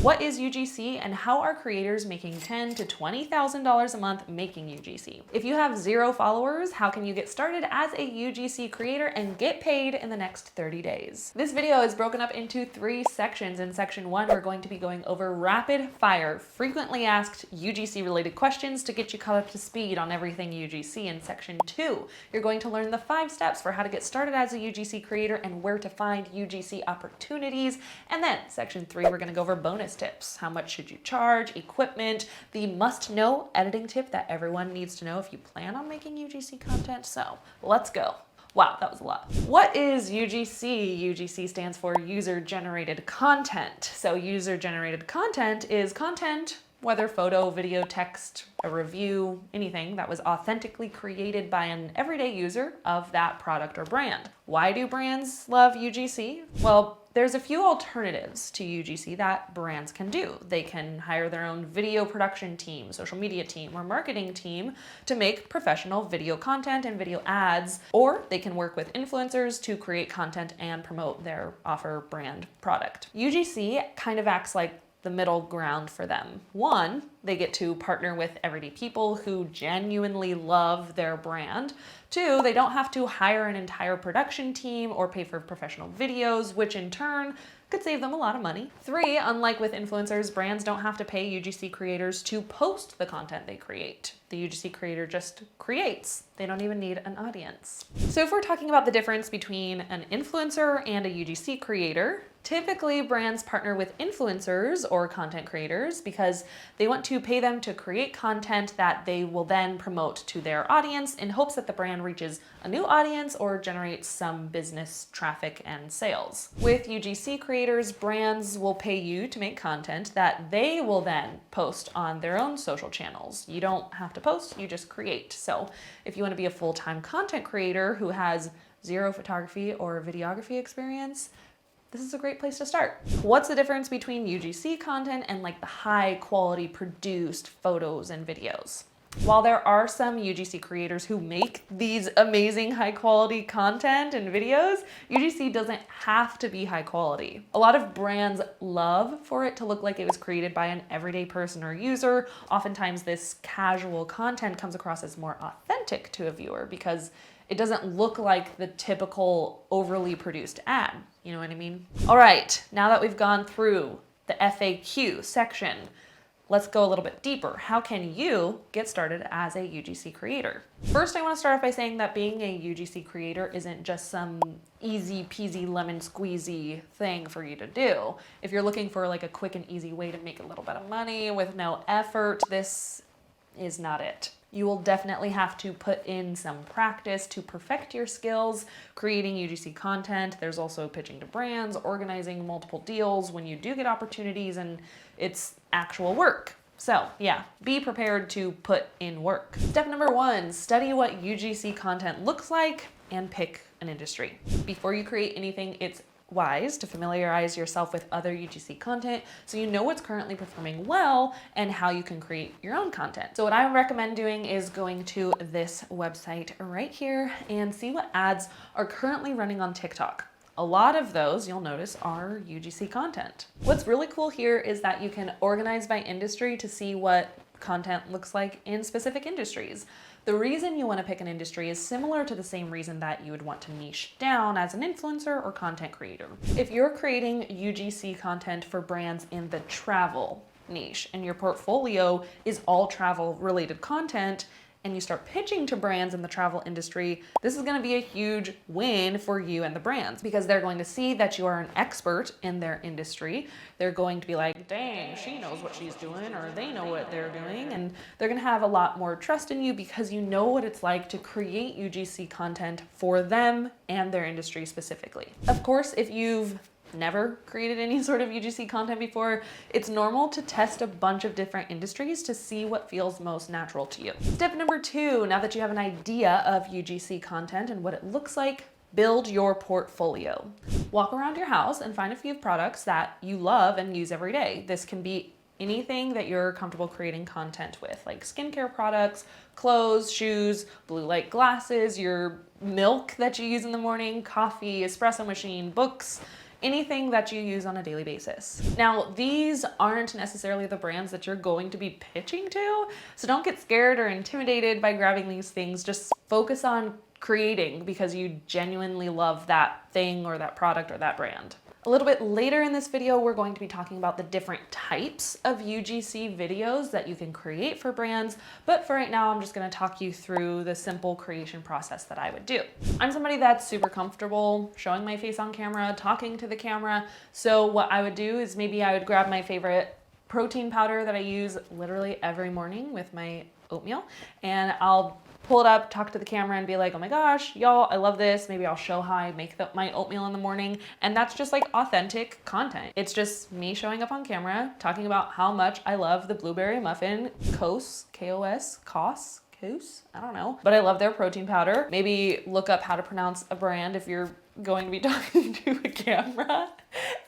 What is UGC and how are creators making $10,000 to $20,000 a month making UGC? If you have 0 followers, how can you get started as a UGC creator and get paid in the next 30 days? This video is broken up into 3 sections. In section 1, we're going to be going over rapid fire, frequently asked UGC related questions to get you caught up to speed on everything UGC. In section 2, you're going to learn the 5 steps for how to get started as a UGC creator and where to find UGC opportunities. And then section 3, we're going to go over bonus tips. How much should you charge, equipment, the must-know editing tip that everyone needs to know if you plan on making UGC content. So let's go. Wow, that was a lot. What is UGC? UGC stands for user-generated content. So user-generated content is content, whether photo, video, text, a review, anything that was authentically created by an everyday user of that product or brand. Why do brands love UGC? Well, there's a few alternatives to UGC that brands can do. They can hire their own video production team, social media team, or marketing team to make professional video content and video ads, or they can work with influencers to create content and promote their offer brand product. UGC kind of acts like the middle ground for them. 1, they get to partner with everyday people who genuinely love their brand. 2, they don't have to hire an entire production team or pay for professional videos, which in turn could save them a lot of money. 3, unlike with influencers, brands don't have to pay UGC creators to post the content they create. The UGC creator just creates. They don't even need an audience. So if we're talking about the difference between an influencer and a UGC creator, typically brands partner with influencers or content creators because they want to pay them to create content that they will then promote to their audience in hopes that the brand reaches a new audience or generates some business traffic and sales. With UGC creators, brands will pay you to make content that they will then post on their own social channels. You don't have to post, you just create. So if you want to be a full-time content creator who has 0 photography or videography experience, this is a great place to start. What's the difference between UGC content and like the high quality produced photos and videos? While there are some UGC creators who make these amazing high quality content and videos, UGC doesn't have to be high quality. A lot of brands love for it to look like it was created by an everyday person or user. Oftentimes this casual content comes across as more authentic to a viewer because it doesn't look like the typical overly produced ad. You know what I mean? All right, now that we've gone through the FAQ section, let's go a little bit deeper. How can you get started as a UGC creator? First, I want to start off by saying that being a UGC creator isn't just some easy peasy lemon squeezy thing for you to do. If you're looking for like a quick and easy way to make a little bit of money with no effort, this is not it. You will definitely have to put in some practice to perfect your skills creating UGC content. There's also pitching to brands, organizing multiple deals when you do get opportunities, and it's actual work. So yeah, be prepared to put in work. Step number 1, study what UGC content looks like and pick an industry. Before you create anything, it's wise to familiarize yourself with other UGC content so you know what's currently performing well and how you can create your own content. So what I recommend doing is going to this website right here and see what ads are currently running on TikTok. A lot of those, you'll notice, are UGC content. What's really cool here is that you can organize by industry to see what content looks like in specific industries. The reason you want to pick an industry is similar to the same reason that you would want to niche down as an influencer or content creator. If you're creating UGC content for brands in the travel niche and your portfolio is all travel related content, and you start pitching to brands in the travel industry, this is going to be a huge win for you and the brands because they're going to see that you are an expert in their industry. They're going to be like, dang, she knows what she's doing, or they know what they're doing. And they're going to have a lot more trust in you because you know what it's like to create UGC content for them and their industry specifically. Of course, if you've never created any sort of UGC content before, it's normal to test a bunch of different industries to see what feels most natural to you. Step number 2, now that you have an idea of UGC content and what it looks like, build your portfolio. Walk around your house and find a few products that you love and use every day. This can be anything that you're comfortable creating content with, like skincare products, clothes, shoes, blue light glasses, your milk that you use in the morning, coffee, espresso machine, books, anything that you use on a daily basis. Now, these aren't necessarily the brands that you're going to be pitching to, so don't get scared or intimidated by grabbing these things. Just focus on creating because you genuinely love that thing or that product or that brand. A little bit later in this video, we're going to be talking about the different types of UGC videos that you can create for brands. But for right now, I'm just gonna talk you through the simple creation process that I would do. I'm somebody that's super comfortable showing my face on camera, talking to the camera. So what I would do is maybe I would grab my favorite protein powder that I use literally every morning with my oatmeal, and I'll pull it up, talk to the camera and be like, oh my gosh, y'all, I love this. Maybe I'll show how I make my oatmeal in the morning. And that's just like authentic content. It's just me showing up on camera, talking about how much I love the blueberry muffin, Kos, K-O-S, Kos, Kos, I don't know. But I love their protein powder. Maybe look up how to pronounce a brand if you're going to be talking to a camera.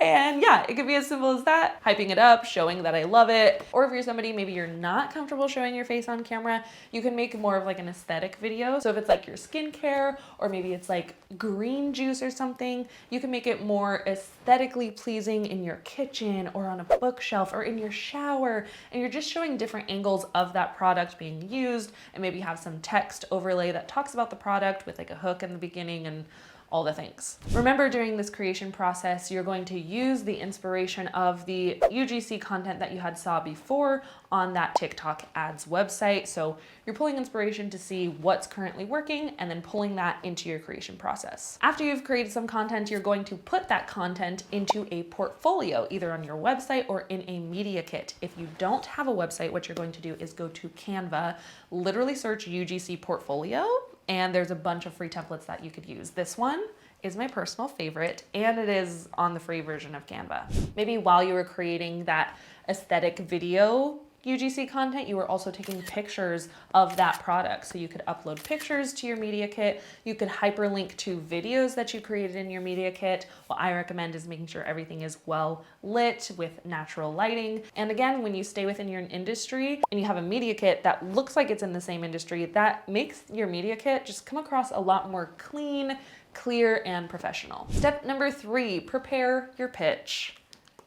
And yeah, it could be as simple as that, hyping it up, showing that I love it. Or if you're somebody, maybe you're not comfortable showing your face on camera, you can make more of like an aesthetic video. So if it's like your skincare, or maybe it's like green juice or something, you can make it more aesthetically pleasing in your kitchen or on a bookshelf or in your shower. And you're just showing different angles of that product being used, and maybe have some text overlay that talks about the product with like a hook in the beginning and all the things. Remember, during this creation process, you're going to use the inspiration of the UGC content that you had saw before on that TikTok ads website. So you're pulling inspiration to see what's currently working and then pulling that into your creation process. After you've created some content, you're going to put that content into a portfolio, either on your website or in a media kit. If you don't have a website, what you're going to do is go to Canva, literally search UGC portfolio, and there's a bunch of free templates that you could use. This one is my personal favorite, and it is on the free version of Canva. Maybe while you were creating that aesthetic video UGC content, you were also taking pictures of that product. So you could upload pictures to your media kit. You could hyperlink to videos that you created in your media kit. What I recommend is making sure everything is well lit with natural lighting. And again, when you stay within your industry and you have a media kit that looks like it's in the same industry, that makes your media kit just come across a lot more clean, clear, and professional. Step number 3, prepare your pitch.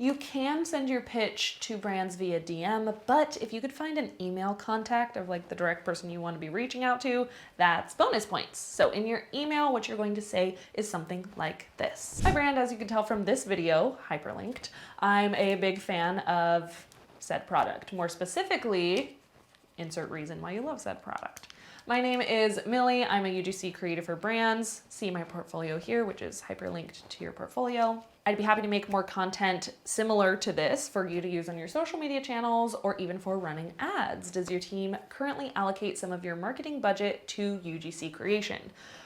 You can send your pitch to brands via DM, but if you could find an email contact of like the direct person you want to be reaching out to, that's bonus points. So in your email, what you're going to say is something like this. Hi brand, as you can tell from this video, hyperlinked, I'm a big fan of said product. More specifically, insert reason why you love said product. My name is Millie. I'm a UGC creator for brands. See my portfolio here, which is hyperlinked to your portfolio. I'd be happy to make more content similar to this for you to use on your social media channels or even for running ads. Does your team currently allocate some of your marketing budget to UGC creation?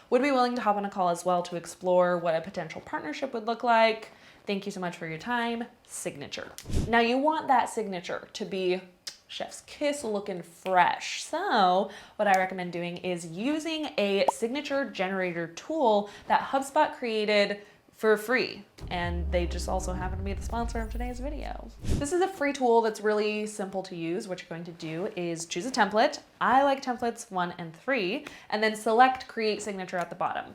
Would be willing to hop on a call as well to explore what a potential partnership would look like. Thank you so much for your time. Signature. Now you want that signature to be chef's kiss looking fresh. So what I recommend doing is using a signature generator tool that HubSpot created for free. And they just also happen to be the sponsor of today's video. This is a free tool that's really simple to use. What you're going to do is choose a template. I like templates 1 and 3, and then select create signature at the bottom.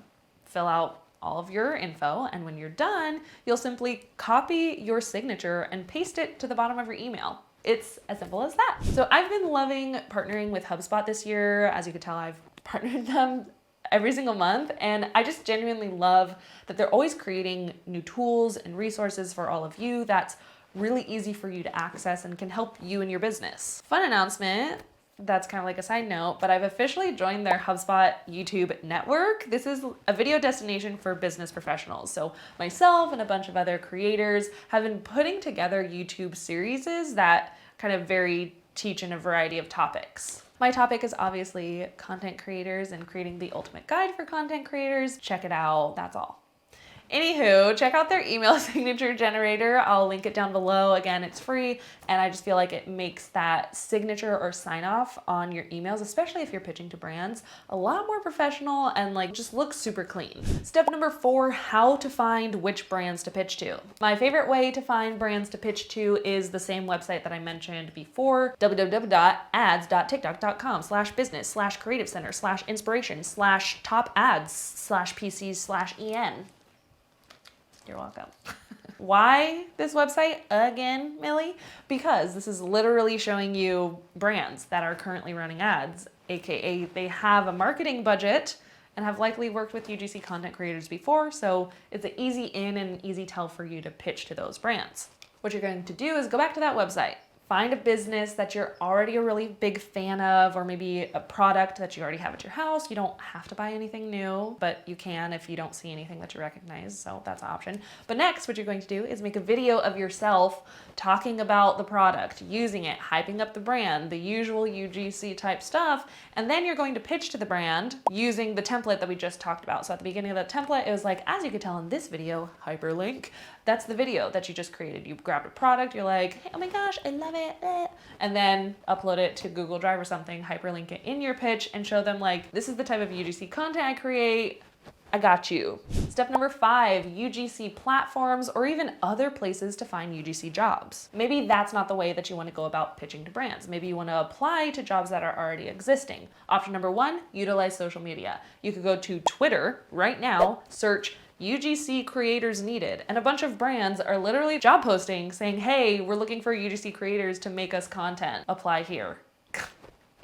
Fill out all of your info, and when you're done, you'll simply copy your signature and paste it to the bottom of your email. It's as simple as that. So I've been loving partnering with HubSpot this year. As you can tell, I've partnered them every single month, and I just genuinely love that they're always creating new tools and resources for all of you that's really easy for you to access and can help you in your business. Fun announcement. That's kind of like a side note, but I've officially joined their HubSpot YouTube network. This is a video destination for business professionals. So myself and a bunch of other creators have been putting together YouTube series that kind of teach in a variety of topics. My topic is obviously content creators and creating the ultimate guide for content creators. Check it out, that's all. Anywho, check out their email signature generator. I'll link it down below. Again, it's free, and I just feel like it makes that signature or sign off on your emails, especially if you're pitching to brands, a lot more professional and like just looks super clean. Step number 4, how to find which brands to pitch to. My favorite way to find brands to pitch to is the same website that I mentioned before, www.ads.tiktok.com/business/creative center/inspiration/top ads/PCs/en. You're welcome. Why this website again, Millie? Because this is literally showing you brands that are currently running ads, aka they have a marketing budget and have likely worked with UGC content creators before, so it's an easy in and easy tell for you to pitch to those brands. What you're going to do is go back to that website. Find a business that you're already a really big fan of, or maybe a product that you already have at your house. You don't have to buy anything new, but you can if you don't see anything that you recognize, so that's an option. But next, what you're going to do is make a video of yourself talking about the product, using it, hyping up the brand, the usual UGC type stuff, and then you're going to pitch to the brand using the template that we just talked about. So at the beginning of the template, it was like, as you could tell in this video, hyperlink, that's the video that you just created. You grabbed a product, you're like, hey, oh my gosh, I love it, and then upload it to Google Drive or something, hyperlink it in your pitch, and show them like, this is the type of UGC content I create, I got you. Step number 5, UGC platforms or even other places to find UGC jobs. Maybe that's not the way that you want to go about pitching to brands. Maybe you want to apply to jobs that are already existing. Option number 1, utilize social media. You could go to Twitter right now, search UGC creators needed, and a bunch of brands are literally job posting saying, hey, we're looking for UGC creators to make us content. Apply here.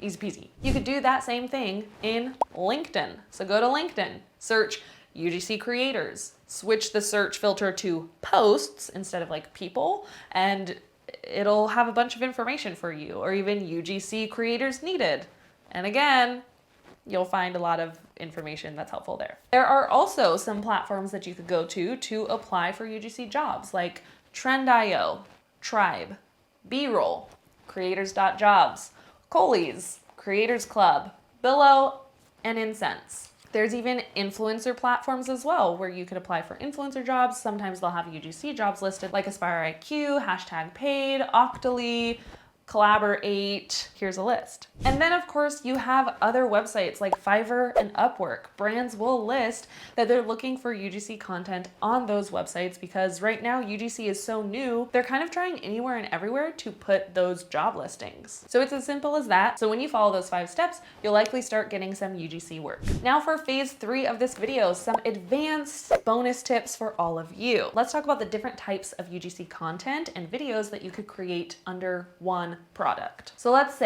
Easy peasy. You could do that same thing in LinkedIn. So go to LinkedIn, search UGC creators, switch the search filter to posts instead of like people, and it'll have a bunch of information for you, or even UGC creators needed. And again, you'll find a lot of information that's helpful there. There are also some platforms that you could go to apply for UGC jobs, like Trend.io, Tribe, B-Roll, Creators.jobs, Coley's, Creators Club, Billow, and Incense. There's even influencer platforms as well, where you could apply for influencer jobs. Sometimes they'll have UGC jobs listed, like Aspire IQ, #paid, Octoly, Collaborate, here's a list. And then of course you have other websites like Fiverr and Upwork. Brands will list that they're looking for UGC content on those websites because right now UGC is so new, they're kind of trying anywhere and everywhere to put those job listings. So it's as simple as that. So when you follow those 5 steps, you'll likely start getting some UGC work. Now for phase 3 of this video, some advanced bonus tips for all of you. Let's talk about the different types of UGC content and videos that you could create under one product. So let's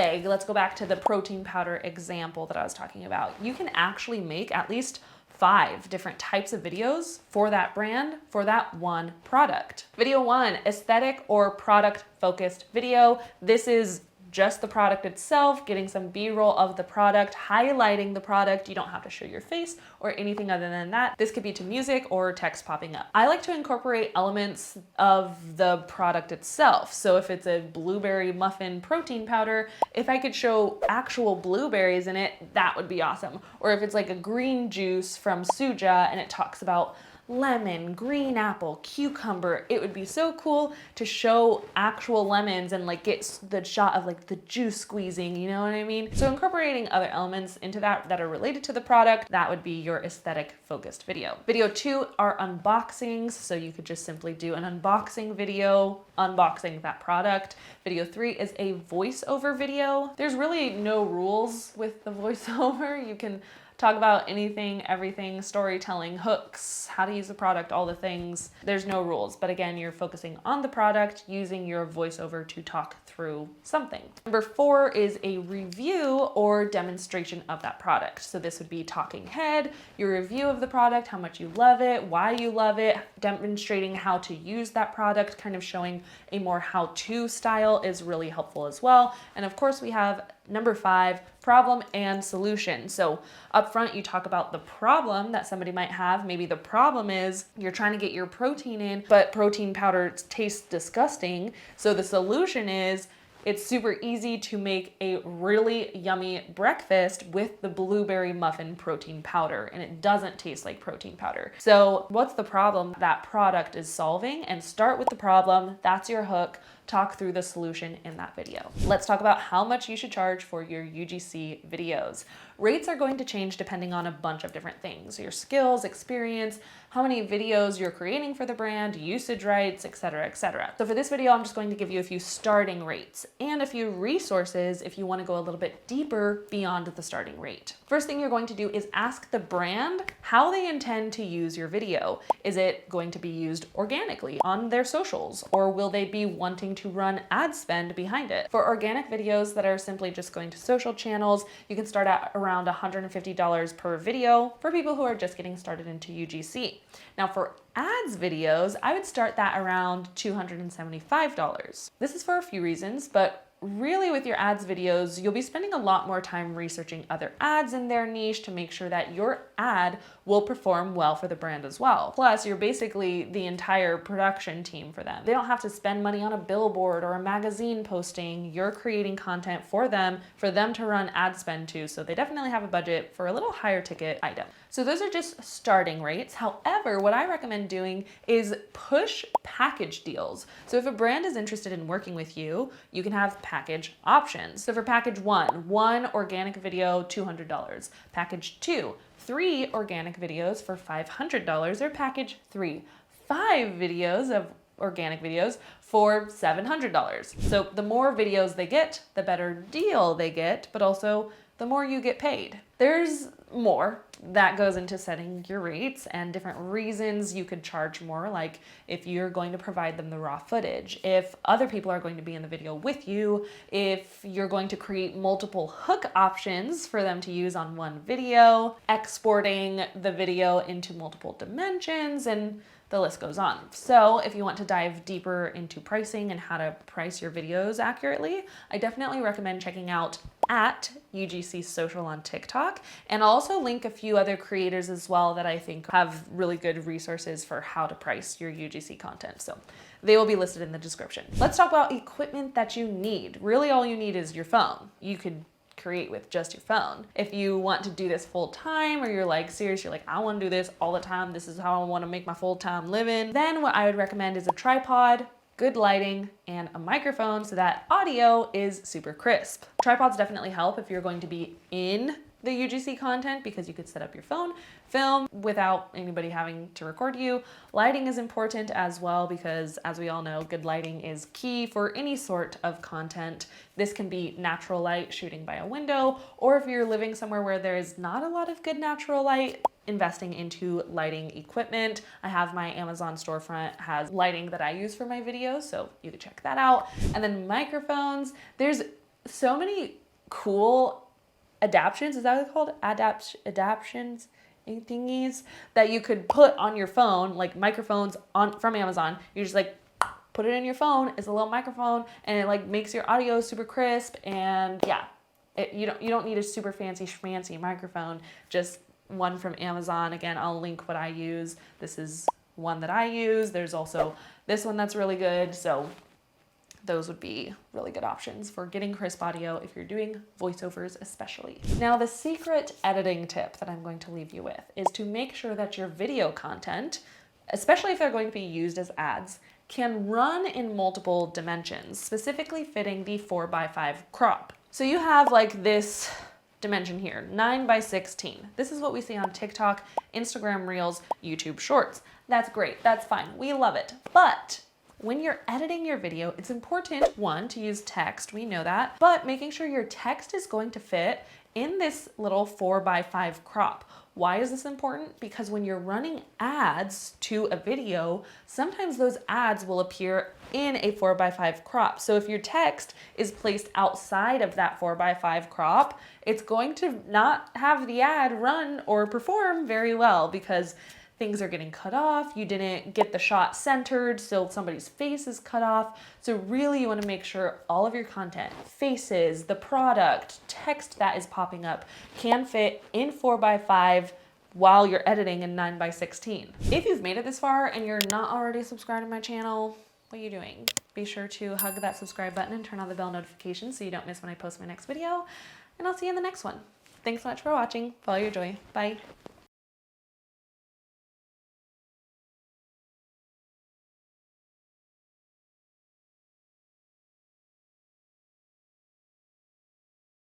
go back to the protein powder example that I was talking about. You can actually make at least 5 different types of videos for that brand, for that one product. Video 1, aesthetic or product focused video. This is just the product itself, getting some B-roll of the product, highlighting the product. You don't have to show your face or anything other than that. This could be to music or text popping up. I like to incorporate elements of the product itself. So if it's a blueberry muffin protein powder, if I could show actual blueberries in it, that would be awesome. Or if it's like a green juice from Suja and it talks about lemon, green apple, cucumber. It would be so cool to show actual lemons and like get the shot of like the juice squeezing, you know what I mean? So incorporating other elements into that are related to the product, that would be your aesthetic focused video. Video 2 are unboxings. So you could just simply do an unboxing video, unboxing that product. Video 3 is a voiceover video. There's really no rules with the voiceover. You can talk about anything, everything, storytelling, hooks, how to use the product, all the things. There's no rules, but again, you're focusing on the product, using your voiceover to talk through something. Number 4 is a review or demonstration of that product. So this would be talking head, your review of the product, how much you love it, why you love it, demonstrating how to use that product, kind of showing a more how-to style is really helpful as well. And of course we have number 5, problem and solution. So up front, you talk about the problem that somebody might have. Maybe the problem is you're trying to get your protein in, but protein powder tastes disgusting. So the solution is it's super easy to make a really yummy breakfast with the blueberry muffin protein powder, and it doesn't taste like protein powder. So what's the problem that product is solving? And start with the problem. That's your hook. Talk through the solution in that video. Let's talk about how much you should charge for your UGC videos. Rates are going to change depending on a bunch of different things, your skills, experience, how many videos you're creating for the brand, usage rights, etc., etc. So for this video, I'm just going to give you a few starting rates and a few resources if you want to go a little bit deeper beyond the starting rate. First thing you're going to do is ask the brand how they intend to use your video. Is it going to be used organically on their socials, or will they be wanting to run ad spend behind it? For organic videos that are simply just going to social channels, you can start at around $150 per video for people who are just getting started into UGC. Now for ads videos, I would start that around $275. This is for a few reasons, but really with your ads videos, you'll be spending a lot more time researching other ads in their niche to make sure that your ad will perform well for the brand as well. Plus, you're basically the entire production team for them. They don't have to spend money on a billboard or a magazine posting. You're creating content for them to run ad spend to, so they definitely have a budget for a little higher ticket item. So those are just starting rates. However, what I recommend doing is push package deals. So if a brand is interested in working with you, you can have package options. So for package one organic video, $200. Package two, 3 organic videos for $500, or package 3, 5 videos of organic videos for $700. So the more videos they get, the better deal they get, but also the more you get paid. There's more that goes into setting your rates and different reasons you could charge more, like if you're going to provide them the raw footage, if other people are going to be in the video with you, if you're going to create multiple hook options for them to use on one video, exporting the video into multiple dimensions, and the list goes on. So if you want to dive deeper into pricing and how to price your videos accurately, I definitely recommend checking out at UGC Social on TikTok. And I'll also link a few other creators as well that I think have really good resources for how to price your UGC content. So they will be listed in the description. Let's talk about equipment that you need. Really all you need is your phone. You could create with just your phone. If you want to do this full time, or you're like serious, you're like, I want to do this all the time, this is how I want to make my full-time living, then what I would recommend is a tripod, good lighting, and a microphone so that audio is super crisp. Tripods definitely help if you're going to be in the UGC content, because you could set up your phone, film without anybody having to record you. Lighting is important as well, because as we all know, good lighting is key for any sort of content. This can be natural light shooting by a window, or if you're living somewhere where there is not a lot of good natural light, investing into lighting equipment. I have my Amazon storefront has lighting that I use for my videos, so you can check that out. And then microphones, there's so many cool adaptions, is that what it's called? Adaptions thingies that you could put on your phone, like microphones from Amazon. You just like put it in your phone, it's a little microphone, and it like makes your audio super crisp. And yeah, you don't need a super fancy schmancy microphone, just one from Amazon. Again, I'll link what I use. This is one that I use. There's also this one that's really good. So those would be really good options for getting crisp audio if you're doing voiceovers especially. Now, the secret editing tip that I'm going to leave you with is to make sure that your video content, especially if they're going to be used as ads, can run in multiple dimensions, specifically fitting the 4:5 crop. So you have like this dimension here, 9:16. This is what we see on TikTok, Instagram Reels, YouTube Shorts. That's great, that's fine, we love it. But when you're editing your video, it's important, one, to use text, we know that, but making sure your text is going to fit in this little 4:5 crop. Why is this important? Because when you're running ads to a video, sometimes those ads will appear in a 4:5 crop. So if your text is placed outside of that 4:5 crop, it's going to not have the ad run or perform very well, because things are getting cut off, you didn't get the shot centered, so somebody's face is cut off. So really you wanna make sure all of your content, faces, the product, text that is popping up can fit in 4:5 while you're editing in 9:16. If you've made it this far and you're not already subscribed to my channel, what are you doing? Be sure to hug that subscribe button and turn on the bell notification so you don't miss when I post my next video. And I'll see you in the next one. Thanks so much for watching. Follow your joy. Bye.